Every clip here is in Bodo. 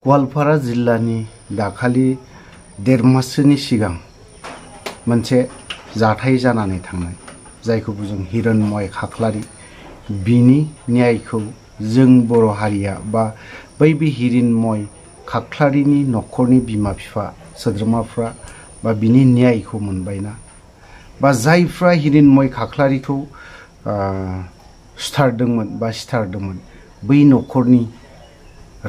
गवालपारा जिल्लानि दाखालि 1.5 मासनि सिगां मोनसे जाथाय जानानै थांनाय जायखौ जों हिरण्मय खाख्लारि बिनि न्यायखौ जों बर' हारिया बा बै हिरण्मय खाख्लारिनि नखरनि बिमा बिफा सोद्रोमाफ्रा बा बिनि न्यायखौ मोनबायना बा जायफ्रा हिरण्मय खाख्लारिखौ सिथारदोंमोन बा सिथारदोंमोन बै नखरनि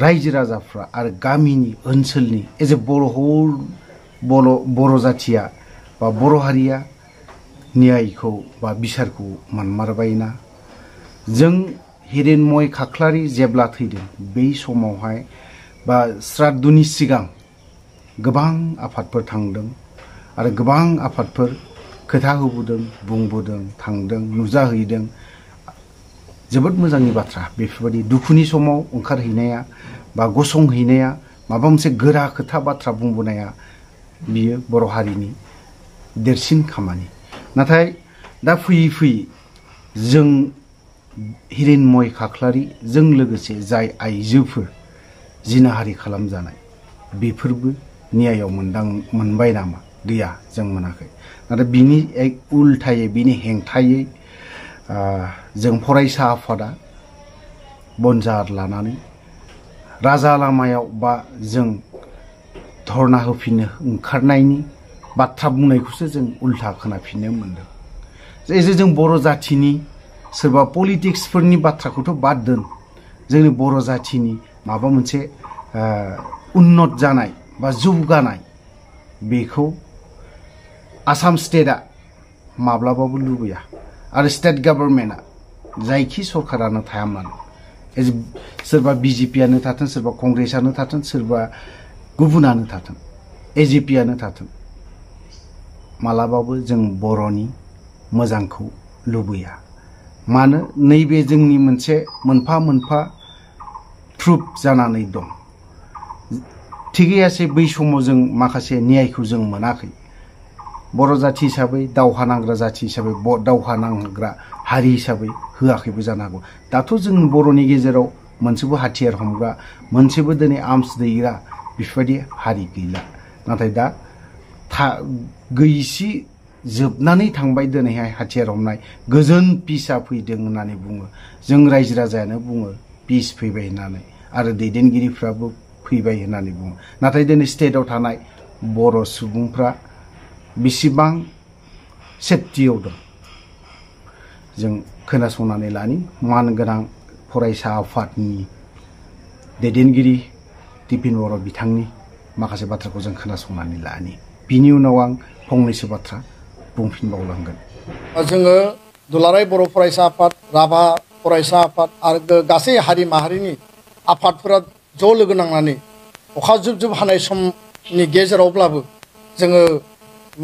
रायजो राजाफ्रा आरो गामिनि ओनसोलनि एज ए बर' जाथिया बा बर' हारिया न्यायखौ बा बिसारखौ मोनमारबायना जों हिरण्मय खाख्लारि जेब्ला थैदों बै समावहाय बा श्राद्धनि सिगां गोबां आफादफोर थांदों आरो गोबां आफादफोर खोथा होबोदों बुंबोदों थांदों नुजाहैदों जोबोद मोजांनि बाथ्रा बेफोरबायदि दुखुनि समाव ओंखारहैनाया बा गसंहैनाया माबा मोनसे गोरा खोथा बाथ्रा बुंबोनाया बियो बर' हारिनि देरसिन खामानि नाथाय दा फैयै फैयै जों हिरण्मय खाख्लारि जों लोगोसे जाय आइजोफोर जिनाहारि खालामजानाय बेफोरबो न्यायाव मोनबाय नामा गैया जों मोनाखै नाथाय बिनि उल्थायै बिनि हेंथायै जों फरायसा आफादा बनजार लानानै राजा लामायाव बा जों धरना होफिननो ओंखारनायनि बाथ्रा बुंनायखौसो जों उल्था खोनाफिननो मोनदों जे जों बर' जाथिनि सोरबा पलिटिक्सफोरनि बाथ्राखौथ' बाद दोन जोंनि बर' जाथिनि माबा मोनसे उन्नत जानाय बा जौगानाय बेखौ आसाम स्टेटआ माब्लाबाबो लुबैया आरो स्टेट गभर्नमेन्टआ जायखि सरकारानो थाया मानो सोरबा बिजेपियानो थाथों सोरबा कंग्रेसआनो थाथों सोरबा गुबुनानो थाथों एजेपियानो थाथों मालाबाबो जों बर'नि मोजांखौ लुबैया मानो नैबे जोंनि मोनसे मोनफा मोनफा प्रुफ जानानै दं थिगैयासै बै समाव जों माखासे न्यायखौ जों मोनाखै बर' जाथि हिसाबै दावहा नांग्रा जाथि हिसाबै दावहा नांग्रा हारि हिसाबै होआखैबो जानो हागौ दाथ' जों बर'नि गेजेराव मोनसेबो हाथियार हमग्रा मोनसेबो दिनै आर्मस दैग्रा बेफोरबायदि हारि गैला नाथाय दा गैसि जोबनानै थांबाय दिनैहाय हाथियार हमनाय गोजोन पिसआ फैदों होननानै बुङो जों रायजो राजायानो बुङो पिस फैबाय होननानै आरो दैदेनगिरिफ्राबो फैबाय होननानै बुङो नाथाय दिनै स्टेटआव थानाय बर' सुबुंफ्रा बेसेबां सेफटियाव दं जों खोनासंनानै लानि मानगोनां फरायसा आफादनि दैदेनगिरि टिपिन बर' बिथांनि माखासे बाथ्राखौ जों खोनासंनानै लानि बिनि उनाव आं फंनैसो बाथ्रा बुंफिनबावलांगोन जोङो दुलाराय बर' फरायसा आफाद राभा फरायसा आफाद आरो गासै हारि माहारिनि आफादफोरा ज' लोगो नांनानै अखा जुब जुब हानाय समनि गेजेरावब्लाबो जोङो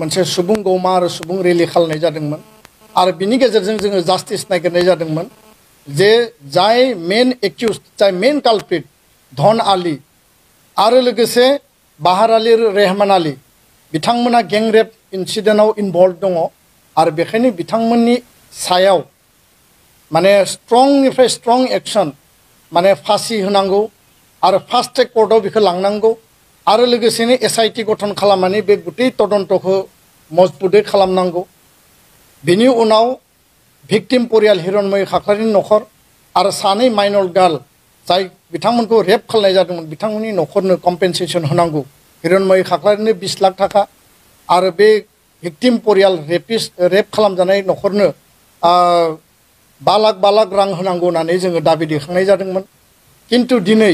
मोनसे सुबुं गौमा आरो सुबुं रेलि खालामनाय जादोंमोन आरो बिनि गेजेरजों जोङो जास्टिस नागिरनाय जादोंमोन जे जाय मेन एक्यूज जाय मेन कालप्रिट धन आली आरो लोगोसे बाहार आली रेहमान आली बिथांमोना गेंरेप इन्सिडेन्टआव इनभल्भ दङ आरो बेखायनो बिथांमोननि सायाव माने स्ट्रंनिफ्राय स्ट्रं एक्शन माने फासि होनांगौ आरो फास्ट ट्रेक कर्टआव बेखौ लांनांगौ आरो लोगोसेनो SIT गठन खालामनानै बे गुटै तदन्तखौ मजबुतै खालामनांगौ बेनि उनाव भिक्टिम परियाल हिरण्मय खाख्लारिनि नखर आरो सानै माइनर गार्ल जाय बिथांमोनखौ रेप खालामनाय जादोंमोन बिथांमोननि नखरनो कम्पेनसेसन होनांगौ हिरण्मय खाख्लारिनो 20 लाख थाखा आरो बे भिक्टिम परियाल रेप खालामजानाय नखरनो 5 लाख रां होनांगौ होननानै जोङो दाबि दैखांनाय जादोंमोन किन्तु दिनै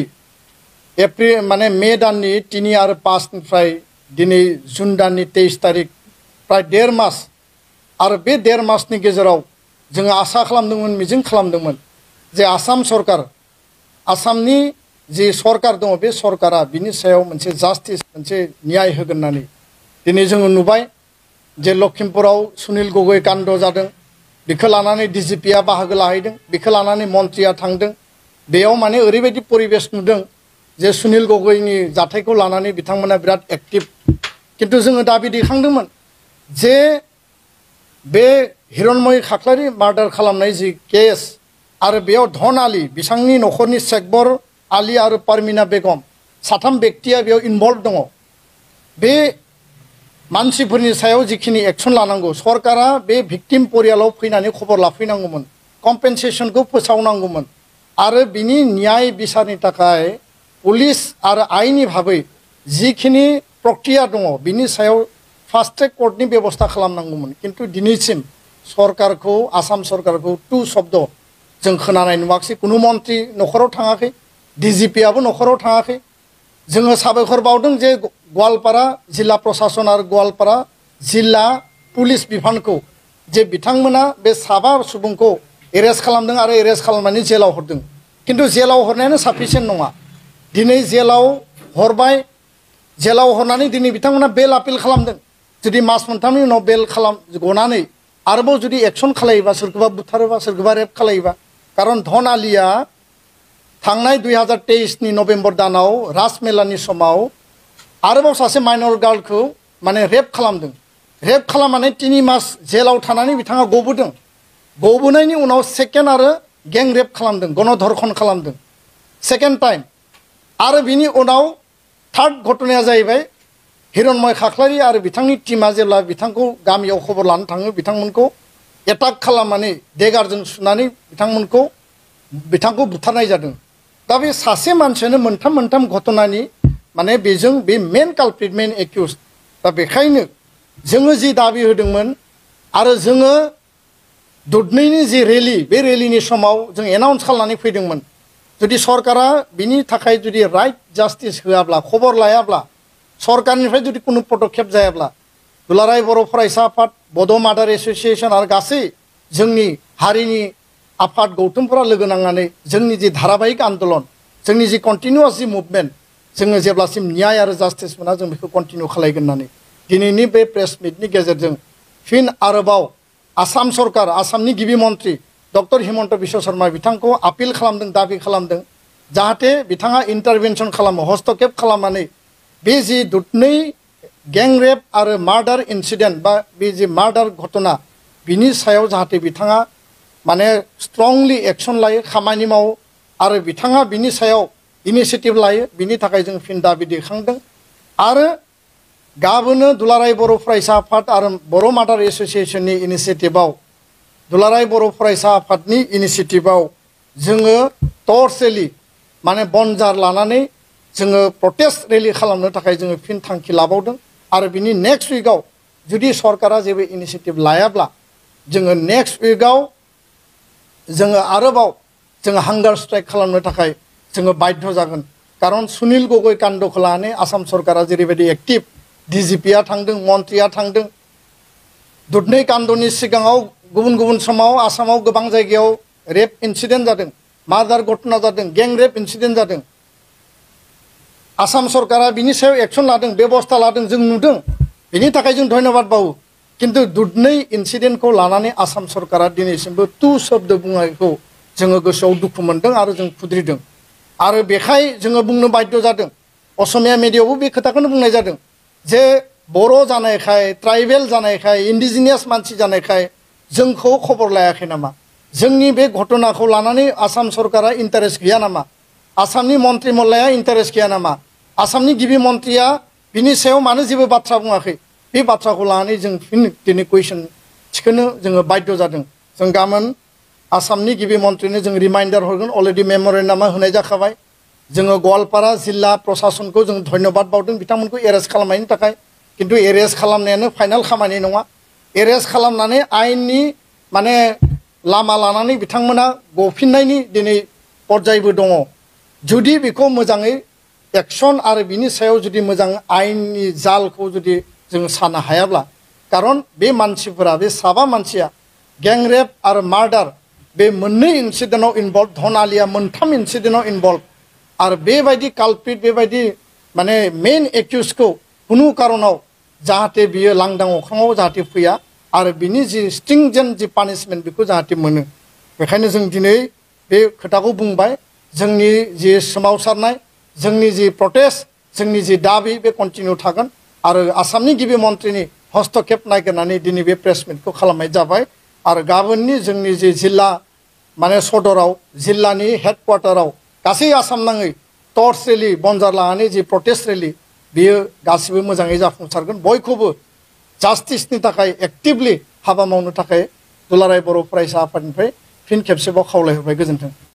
एप्रिल माने मे दाननि 3 आरो 5 निफ्राय दिनै जुन दाननि 23 तारिख प्राय 1.5 मास आरो बे 1.5 मासनि गेजेराव जोङो आसा खालामदोंमोन मिजिं खालामदोंमोन जे आसाम सरकार आसामनि जे सरकार दङ बे सरकारा बिनि सायाव मोनसे जास्टिस मोनसे न्याय होगोन होननानै दिनै जोङो नुबाय जे लखिमपुराव सुनिल गगৈ काण्ड जादों बेखौ लानानै DGPआ बाहागो लाहैदों बेखौ लानानै मन्थ्रिया थांदों बेयाव माने ओरैबायदि परिबेस नुदों जे सुनिल गगैनि जाथायखौ लानानै बिथांमोना बिराद एक्टिभ किन्तु जोङो दाबि दैखांदोंमोन जे बे हिरण्मय खाख्लारि मार्डार खालामनाय जि केस आरो बेयाव धन आली बिथांनि नखरनि शेखबर आली आरो परमिना बेगम साथाम व्यक्तिया बेयाव इनभल्भ दङ बे मानसिफोरनि सायाव जिखिनि एक्सन लानांगौ सरकारा बे भिक्टिम परियालाव फैनानै खबर लाफैनांगौमोन कम्पेनसेसनखौ फोसावनांगौमोन आरो बिनि न्याय बिसारनि थाखाय पुलिस आरो आइननि भाबै जिखिनि प्रक्रिया दङ बिनि सायाव फास्ट ट्रेक कर्टनि बेबस्था खालामनांगौमोन किन्तु दिनैसिम सरकारखौ आसाम सरकारखौ टु शब्द जों खोनानाय नुवाखै कुनु मन्त्रि नखराव थाङाखै डिजिपिआबो नखराव थाङाखै जोङो साबायखर बावदों जे गवालपारा जिल्ला प्रशासन आरो गवालपारा जिल्ला पुलिस बिफानखौ जे बिथांमोना बे साबा सुबुंखौ एरेस्ट खालामदों आरो एरेस्ट खालामनानै जेलाव हरदों किन्तु जेलाव हरनायानो साफिसियेन्ट नङा दिनै जेलाव हरबाय जेलाव हरनानै दिनै बिथांमोना बेल आपिल खालामदों जुदि मास मोनथामनि उनाव बेल गनानै आरोबाव जुदि एक्सन खालायोबा सोरखौबा बुथारोबा सोरखौबा रेप खालायोबा कारण धन आलिया थांनाय 2023 नि नभेम्बर दानाव राजमेलानि समाव आरोबाव सासे माइनर गार्लखौ माने रेप खालामदों रेप खालामनानै 3 मास जेलाव थानानै बिथाङा गबोदों गबोनायनि उनाव सेकेन्ड आरो गें रेप खालामदों गणधर्षण खालामदों सेकेन्ड टाइम आरो बिनि उनाव थार्ड घटनाया जाहैबाय हिरण्मय खाख्लारि आरो बिथांनि टीमा जेब्ला बिथांखौ गामियाव खबर लानो थाङो बिथांमोनखौ एटाक खालामनानै देगारजों सुनानै बिथांखौ बुथारनाय जादों दा बे सासे मानसियानो मोनथाम घटनानि माने बेजों बे मेन कालप्रिट मेन एक्यूज दा बेखायनो जोङो जि दाबि होदोंमोन आरो जोङो दुधनैनि जि रेली बे रेलीनि समाव जों एनाउन्स खालामनानै फैदोंमोन जुदि सरकारा बिनि थाखाय जुदि राइट जास्टिस होआब्ला खबर लायाब्ला सरकारनिफ्राय जुदि कुनु पदक्षेप जायाब्ला दुलाराय बर' फरायसा आफाद बड' मादार एस'सिएशन आरो गासै जोंनि हारिनि आफाद गौथुमफोरा लोगो नांनानै जोंनि जि धाराबाहिक आन्दोलन जोंनि जि कन्टिनिउआस जि मुभमेन्ट जोङो जेब्लासिम न्याय आरो जास्टिस मोना जों बेखौ कन्टिनिउ खालायगोन होननानै दिनैनि बे प्रेस मिटनि गेजेरजों फिन आरोबाव आसाम सरकार आसामनि गिबि मन्त्रि डक्टर हिमन्त बिश्व शर्मा बिथांखौ आपिल खालामदों दाबि खालामदों जाहाथे बिथाङा इन्टारभेनसन खालामो हस्तक्षेप खालामनानै बे जि दुधनै गें रेप आरो मार्डार इन्सिडेन्ट बा बे जि मार्डार घटना बिनि सायाव जाहाथे बिथाङा माने स्ट्रंलि एक्सन लायो खामानि मावो आरो बिथाङा बिनि सायाव इनिशिएटिभ लायो बिनि थाखाय जों फिन दाबि दैखांदों आरो गाबोनो दुलाराय बर' फरायसा आफाद आरो बर' मादार एस'सिएशननि इनिशिएटिभआव दुलाराय बर' फरायसा आफादनि इनिशिएटिभआव जोङो टर्च रेली माने बनजार लानानै जोङो प्रटेस्ट रेली खालामनो थाखाय जोङो फिन थांखि लाबावदों आरो बिनि नेक्स्ट उइकआव जुदि सरकारा जेबो इनिशिएटिभ लायाब्ला जोङो नेक्स्ट उइकआव जोङो आरोबाव जोङो हांगार स्ट्राइक खालामनो थाखाय जोङो बाध्य जागोन कारण सुनील गगৈ काण्डखौ लानानै आसाम सरकारा जेरैबायदि एक्टिभ डिजिपिआ थांदों मन्त्रिया थांदों दुधनै काण्डनि सिगाङाव गुबुन समाव आसामाव गोबां जायगायाव रेप इन्सिडेन्ट जादों मार्डार घटना जादों गें रेप इन्सिडेन्ट जादों आसाम सरकारा बिनि सायाव एक्सन लादों बेबस्था लादों जों नुदों बिनि थाखाय जों धन्यबाद बावो किन्तु दुधनै इन्सिडेन्टखौ लानानै आसाम सरकारा दिनैसिमबो टु शब्द बुंनायखौ जोङो गोसोआव दुखु मोनदों आरो जों खुद्रिदों आरो बेखाय जोङो बुंनो बाध्य जादों असमिया मिडियायावबो बे खोथाखौनो बुंनाय जादों जे बर' जानायखाय ट्राइबेल जानायखाय इन्डिजिनियास मानसि जानायखाय जोंखौ खबर लायाखै नामा जोंनि बे घटनाखौ लानानै आसाम सरकारा इन्टारेस्ट गैया नामा आसामनि मन्त्रि मल्लाया इन्टारेस्ट गैया नामा आसामनि गिबि मन्त्रिया बिनि सायाव मानो जेबो बाथ्रा बुङाखै बे बाथ्राखौ लानानै जों फिन दिनै कुइसन थिखोनो जोङो बाध्य जादों जों गाबोन आसामनि गिबि मन्त्रिनो जों रिमाइन्डार हरगोन अलरेडि मेम'रेन्डामा होनाय जाखाबाय जोङो गवालपारा जिल्ला प्रशासनखौ जों धन्यबाद बावदों बिथांमोनखौ एरेस्ट खालामनायनि थाखाय किन्तु एरेस्ट खालामनायानो फाइनाल खामानि नङा एरेस्ट खालामनानै आयेननि माने लामा लानानै बिथांमोना गफिननायनि दिनै पर्यायबो दङ जुदि बेखौ मोजाङै एक्सन आरो बिनि सायाव जुदि मोजां आयेननि जालखौ जुदि जों साननो हायाब्ला कारण बे मानसिफोरा बे साबा मानसिया गें रेप आरो मार्डार बे मोननै इन्सिडेन्टआव इनभल्भ धन आलिया मोनथाम इन्सिडेन्टआव इनभल्भ आरो बेबायदि कालप्रिट बेबायदि माने मेन एक्यूजखौ कुनु कारनाव जाहाथे बियो लांदां अख्राङाव जाहाथे फैया आरो बिनि जि स्ट्रिंजेन्ट जि पानिशमेन्ट बेखौ जाहाथे मोनो बेखायनो जों दिनै बे खोथाखौ बुंबाय जोंनि जि सोमावसारनाय जोंनि जि प्रटेस्ट जोंनि जि दाबि बे कन्टिनिउ थागोन आरो आसामनि गिबि मन्त्रिनि हस्तक्षेप नागिरनानै दिनै बे प्रेस मिटखौ खालामनाय जाबाय आरो गाबोननि जोंनि जि जिल्ला माने सदराव जिल्लानि हेडक्वार्टाराव गासै आसाम नाङै टर्च रेलि बनजार लानानै जि प्रटेस्ट रेलि बियो गासिबो मोजाङै जाफुंसारगोन बयखौबो जास्टिसनि थाखाय एक्टिभलि हाबा मावनो थाखाय दुलाराय बर' फरायसा आफादनिफ्राय फिन खेबसेबाव खावलायहरबाय गोजोन्थों।